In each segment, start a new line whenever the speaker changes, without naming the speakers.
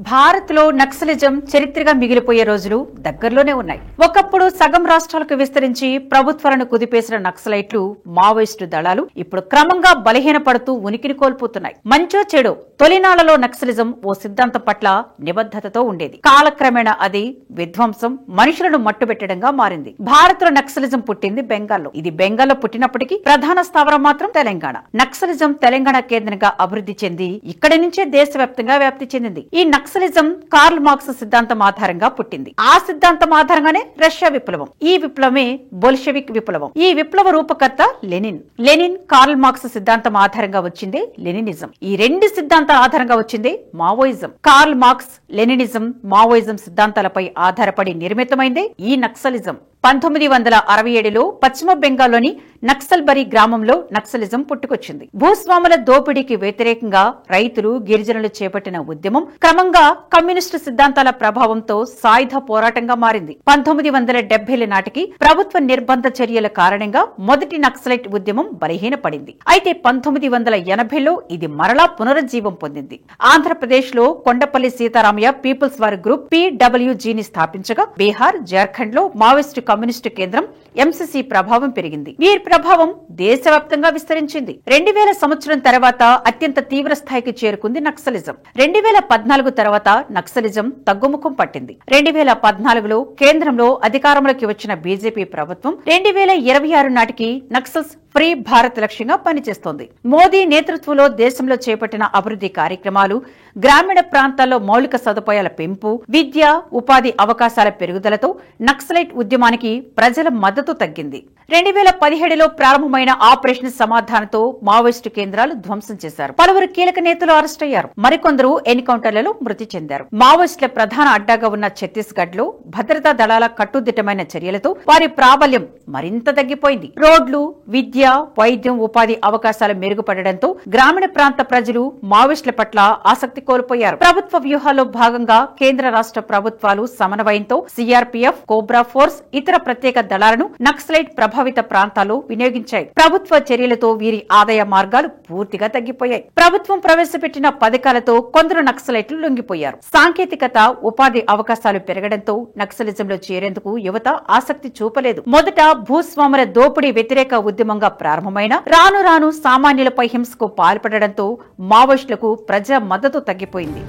భారత్ లో నక్సలిజం చరిత్రగా మిగిలిపోయే రోజులు దగ్గరలోనే ఉన్నాయి. ఒకప్పుడు సగం రాష్ట్రాలకు విస్తరించి ప్రభుత్వాలను కుదిపేసిన నక్సలైట్లు, మావోయిస్టు దళాలు ఇప్పుడు క్రమంగా బలహీనపడుతూ ఉనికిని కోల్పోతున్నాయి. మంచో చెడో తొలినాళ్లలో నక్సలిజం ఓ సిద్ధాంతం పట్ల నిబద్ధతతో ఉండేది. కాలక్రమేణా అది విధ్వంసం, మనుషులను మట్టుబెట్టడంగా మారింది. భారత్ లో నక్సలిజం పుట్టింది బెంగాల్లో. ఇది బెంగాల్లో పుట్టినప్పటికీ ప్రధాన స్థావరం మాత్రం తెలంగాణ. నక్సలిజం తెలంగాణ కేంద్రంగా అభివృద్ధి చెంది ఇక్కడి నుంచే దేశవ్యాప్తంగా వ్యాప్తి చెందింది. ఈ నక్సలిజం కార్ల్ మార్క్స్ సిద్ధాంతం ఆధారంగా పుట్టింది. ఆ సిద్ధాంతం ఆధారంగానే రష్యా విప్లవం, ఈ విప్లవమే బోల్షెవిక్ విప్లవం. ఈ విప్లవ రూపకర్త లెనిన్ కార్ల్ మార్క్స్ సిద్ధాంతం ఆధారంగా వచ్చిందే లెనినిజం. ఈ రెండు సిద్ధాంతాల ఆధారంగా వచ్చిందే Maoism. Karl Marx, Leninism, Maoism సిద్ధాంతాలపై ఆధారపడి నిర్మితమైందే ఈ నక్సలిజం. 1967లో పశ్చిమ బెంగాల్లోని నక్సల్బరీ గ్రామంలో నక్సలిజం పుట్టుకొచ్చింది. భూస్వాముల దోపిడీకి వ్యతిరేకంగా రైతులు, గిరిజనులు చేపట్టిన ఉద్యమం క్రమంగా కమ్యూనిస్టు సిద్ధాంతాల ప్రభావంతో సాయుధ పోరాటంగా మారింది. 1970ల నాటికి ప్రభుత్వ నిర్బంధ చర్యల కారణంగా మొదటి నక్సలైట్ ఉద్యమం బలహీనపడింది. అయితే 1980లో ఇది మరలా పునరుజ్జీవం పొందింది. ఆంధ్రప్రదేశ్ లో Kondapalli Seetharamaiah People's war group PWGని స్థాపించగా, బీహార్, జార్ఖండ్ లో మావోయిస్టు కమ్యూనిస్టు కేంద్రం MCC ప్రభావం పెరిగింది. ఈ ప్రభావం దేశవ్యాప్తంగా విస్తరించింది. 2000 సంవత్సరం తర్వాత అత్యంత తీవ్ర స్థాయికి చేరుకుంది నక్సలిజం. 2014 తర్వాత నక్సలిజం తగ్గుముఖం పట్టింది. 2014లో కేంద్రంలో అధికారంలోకి వచ్చిన బీజేపీ ప్రభుత్వం 2026 నాటికి నక్సల్స్ ఫ్రీ భారత్ లక్ష్యంగా పనిచేస్తోంది. మోదీ నేతృత్వంలో దేశంలో చేపట్టిన అభివృద్ధి కార్యక్రమాలు, గ్రామీణ ప్రాంతాల్లో మౌలిక సదుపాయాల పెంపు, విద్య, ఉపాధి అవకాశాల పెరుగుదలతో నక్సలైట్ ఉద్యమానికి ప్రజల మద్దతు తగ్గింది. 2017లో ప్రారంభమైన ఆపరేషన్ సమాధానంతో మావోయిస్టు కేంద్రాలు ధ్వంసం చేశారు. పలువురు కీలక నేతలు అరెస్ట్ అయ్యారు. మరికొందరు ఎన్కౌంటర్లలో మృతి చెందారు. మావోయిస్టుల ప్రధాన అడ్డాగా ఉన్న ఛత్తీస్గఢ్ లో భద్రతా దళాల కట్టుదిట్టమైన చర్యలతో వారి ప్రాబల్యం మరింత తగ్గిపోయింది. రోడ్లు, విద్య, వైద్యం, ఉపాధి అవకాశాలు మెరుగుపడడంతో గ్రామీణ ప్రాంత ప్రజలు మావోయిస్టుల పట్ల ఆసక్తి కోల్పోయారు. ప్రభుత్వ వ్యూహాల్లో భాగంగా కేంద్ర రాష్ట్ర ప్రభుత్వాలు సమన్వయంతో CRPF, కోబ్రా ఫోర్స్, ఇతర ప్రత్యేక దళాలను నక్సలైట్ ప్రభావిత ప్రాంతాల్లో వినియోగించాయి. ప్రభుత్వ చర్యలతో వీరి ఆదాయ మార్గాలు పూర్తిగా తగ్గిపోయాయి. ప్రభుత్వం ప్రవేశపెట్టిన పథకాలతో కొందరు నక్సలైట్లు లొంగిపోయారు. సాంకేతికత, ఉపాధి అవకాశాలు పెరగడంతో నక్సలిజంలో చేరేందుకు యువత ఆసక్తి చూపలేదు. మొదట భూస్వాముల దోపిడీ వ్యతిరేక ఉద్యమంగా ప్రారంభమైన రాను రాను సామాన్యులపై హింసకు పాల్పడడంతో మావోయిస్టులకు ప్రజా మద్దతు తగ్గిపోయింది.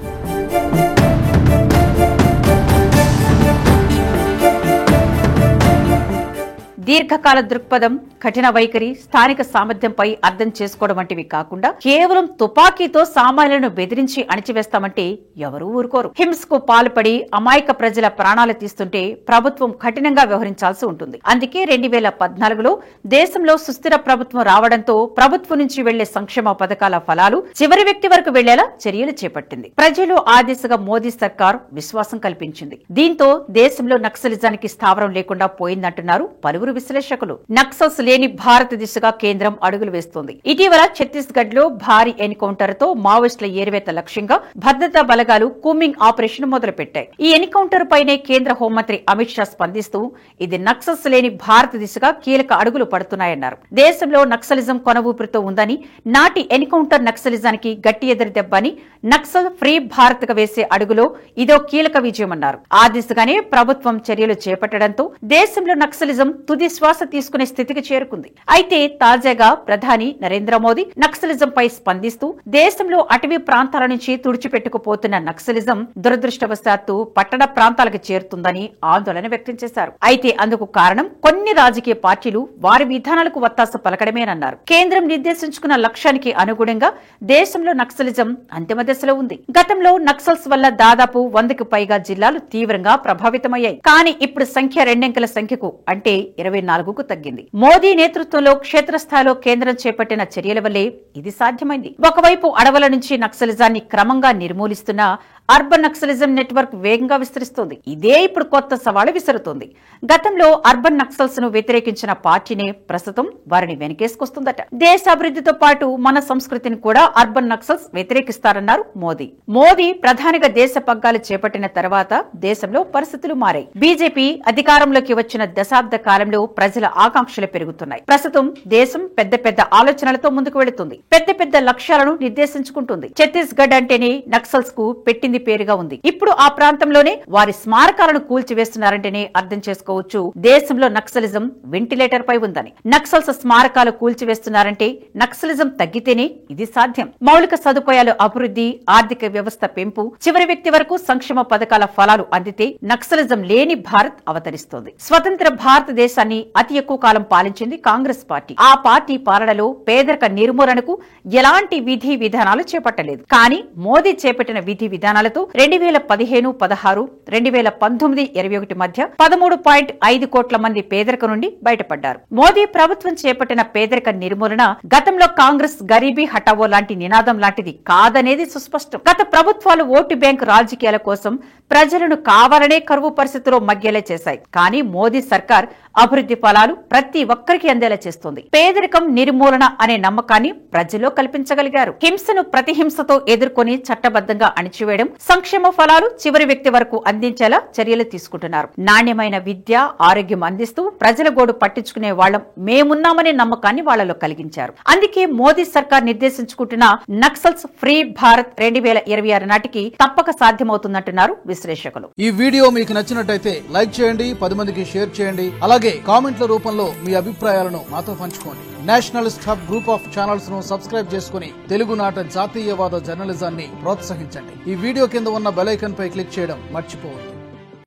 దీర్ఘకాల దృక్పథం, కఠిన వైఖరి, స్థానిక సామర్థ్యంపై అర్థం చేసుకోవడం వంటివి కాకుండా కేవలం తుపాకీతో సామాన్యులను బెదిరించి అణిచివేస్తామంటే ఎవరూ ఊరుకోరు. హింసకు పాల్పడి అమాయక ప్రజల ప్రాణాలు తీస్తుంటే ప్రభుత్వం కఠినంగా వ్యవహరించాల్సి ఉంటుంది. అందుకే 2014లో దేశంలో సుస్థిర ప్రభుత్వం రావడంతో ప్రభుత్వం నుంచి వెళ్లే సంక్షేమ పథకాల ఫలాలు చివరి వ్యక్తి వరకు వెళ్లేలా చర్యలు చేపట్టింది. ప్రజలు ఆ దిశగా మోదీ సర్కార్ విశ్వాసం కల్పించింది. దీంతో దేశంలో నక్సలిజానికి స్థావరం లేకుండా పోయిందంటున్నారు పలువురు విశ్లేషకులు. నక్సల్స్ లేని భారత దిశగా కేంద్రం అడుగులు వేస్తోంది. ఇటీవల ఛత్తీస్గఢ్ లో భారీ ఎన్కౌంటర్ తో మావోయిస్టుల ఏరివేత లక్ష్యంగా భద్రతా బలగాలు కూంబింగ్ ఆపరేషన్ మొదలుపెట్టాయి. ఈ ఎన్కౌంటర్ పైనే కేంద్ర హోంమంత్రి అమిత్ షా స్పందిస్తూ ఇది నక్సల్స్ లేని భారత దిశగా కీలక అడుగులు పడుతున్నాయన్నారు. దేశంలో నక్సలిజం కొన ఊపిరితో ఉందని, నాటి ఎన్కౌంటర్ నక్సలిజానికి గట్టి ఎదురు దెబ్బని, నక్సల్ ఫ్రీ భారత్ గా వేసే అడుగులో ఇదో కీలక విజయమన్నారు. ఆ దిశగానే ప్రభుత్వం చర్యలు చేపట్టడంతో దేశంలో నక్సలిజం తుది శ్వాస తీసుకునే స్థితికి చేరుకుంది. అయితే తాజాగా ప్రధాని నరేంద్ర మోదీ నక్సలిజంపై స్పందిస్తూ దేశంలో అటవీ ప్రాంతాల నుంచి తుడిచిపెట్టుకుపోతున్న నక్సలిజం దురదృష్టవశాత్తు పట్టణ ప్రాంతాలకు చేరుతుందని ఆందోళన వ్యక్తం చేశారు. అయితే అందుకు కారణం కొన్ని రాజకీయ పార్టీలు వారి విధానాలకు వత్తాసు పలకడమేనన్నారు. కేంద్రం నిర్దేశించుకున్న లక్ష్యానికి అనుగుణంగా దేశంలో నక్సలిజం అంతిమ దశలో ఉంది. గతంలో నక్సల్స్ వల్ల దాదాపు 100కి పైగా జిల్లాలు తీవ్రంగా ప్రభావితమయ్యాయి. కానీ ఇప్పుడు సంఖ్య రెండంకెల సంఖ్యకు అంటే 24కు తగ్గింది. మోదీ నేతృత్వంలో క్షేత్రస్థాయిలో కేంద్రం చేపట్టిన చర్యల వల్లే ఇది సాధ్యమైంది. ఒకవైపు అడవుల నుంచి నక్సలిజాన్ని క్రమంగా నిర్మూలిస్తున్న అర్బన్ నక్సలిజం నెట్వర్క్ వేగంగా విస్తరిస్తోంది. ఇదే ఇప్పుడు కొత్త సవాలు విసురుతోంది. గతంలో అర్బన్ నక్సల్స్ ను వ్యతిరేకించిన పార్టీనే ప్రస్తుతం వారిని వెనకేసుకొస్తుందట. దేశాభివృద్ధితో పాటు మన సంస్కృతిని కూడా అర్బన్ నక్సల్స్ వ్యతిరేకిస్తారన్నారు మోదీ ప్రధానిగా దేశ పగ్గాలు చేపట్టిన తర్వాత దేశంలో పరిస్థితులు మారాయి. బీజేపీ అధికారంలోకి వచ్చిన దశాబ్ద కాలంలో ప్రజల ఆకాంక్షలు పెరుగుతున్నాయి. ప్రస్తుతం దేశం పెద్ద పెద్ద ఆలోచనలతో ముందుకు వెళుతుంది. పెద్ద పెద్ద లక్ష్యాలను నిర్దేశించుకుంటుంది. ఛత్తీస్గఢ్ అంటేనే నక్సల్స్ కు పెట్టింది లేని పేరుగా ఉంది. ఇప్పుడు ఆ ప్రాంతంలోనే వారి స్మారకాలను కూల్చివేస్తున్నారంటేనే అర్థం చేసుకోవచ్చు దేశంలో నక్సలిజం వెంటిలేటర్ పై ఉందని. నక్సల్స్ స్మారకాలు కూల్చివేస్తున్నారంటే నక్సలిజం తగ్గితేనే ఇది సాధ్యం. మౌలిక సదుపాయాలు అభివృద్ధి, ఆర్థిక వ్యవస్థ పెంపు, చివరి వ్యక్తి వరకు సంక్షేమ పథకాల ఫలాలు అందితే నక్సలిజం లేని భారత్ అవతరిస్తోంది. స్వతంత్ర భారతదేశాన్ని అతి ఎక్కువ కాలం పాలించింది కాంగ్రెస్ పార్టీ. ఆ పార్టీ పాలనలో పేదరిక నిర్మూలనకు ఎలాంటి విధి విధానాలు చేపట్టలేదు. కానీ మోదీ చేపట్టిన విధి విధానాలతో 2015-16, 2019-21 మధ్య 13.5 కోట్ల మంది పేదరిక నుండి బయటపడ్డారు. మోదీ ప్రభుత్వం చేపట్టిన పేదరిక నిర్మూలన గతంలో కాంగ్రెస్ గరీబీ హటావో లాంటి నినాదం లాంటిది కాదనేది సుస్పష్టం. గత ప్రభుత్వాలు ఓటు బ్యాంకు రాజకీయాల కోసం ప్రజలను కావాలనే కరువు పరిస్థితిలో మగ్గేలా చేశాయి. కానీ మోదీ సర్కార్ అభివృద్ధి ఫలాలు ప్రతి ఒక్కరికి అందేలా చేస్తోంది. పేదరికం నిర్మూలన అనే నమ్మకాన్ని ప్రజల్లో కల్పించగలిగారు. హింసను ప్రతిహింసతో ఎదుర్కొని చట్టబద్ధంగా అణిచివేయడం, సంక్షేమ ఫలాలు చివరి వ్యక్తి వరకు అందించేలా చర్యలు తీసుకుంటున్నారు. నాణ్యమైన విద్య, ఆరోగ్యం అందిస్తూ ప్రజల గోడు పట్టించుకునే వాళ్లం మేమున్నామనే నమ్మకాన్ని వాళ్లలో కలిగించారు. అందుకే మోదీ సర్కార్ నిర్దేశించుకుంటున్న నక్సల్స్ ఫ్రీ భారత్ 2026 నాటికి తప్పక సాధ్యమవుతుందంటున్నారు విశ్లేషకులు.
ఈ వీడియో మీకు నచ్చినట్టయితే లైక్ చేయండి, 10 మందికి షేర్ చేయండి. అలాగే కామెంట్ల రూపంలో మీ అభిప్రాయాలను మాతో పంచుకోండి. Nationalist hub group of channels ను సబ్స్క్రైబ్ చేసుకుని తెలుగునాట జాతీయవాద జర్నలిజాన్ని ప్రోత్సహించండి. ఈ వీడియో కింద ఉన్న బెల్ ఐకాన్ పై క్లిక్ చేయడం మర్చిపోవద్దు.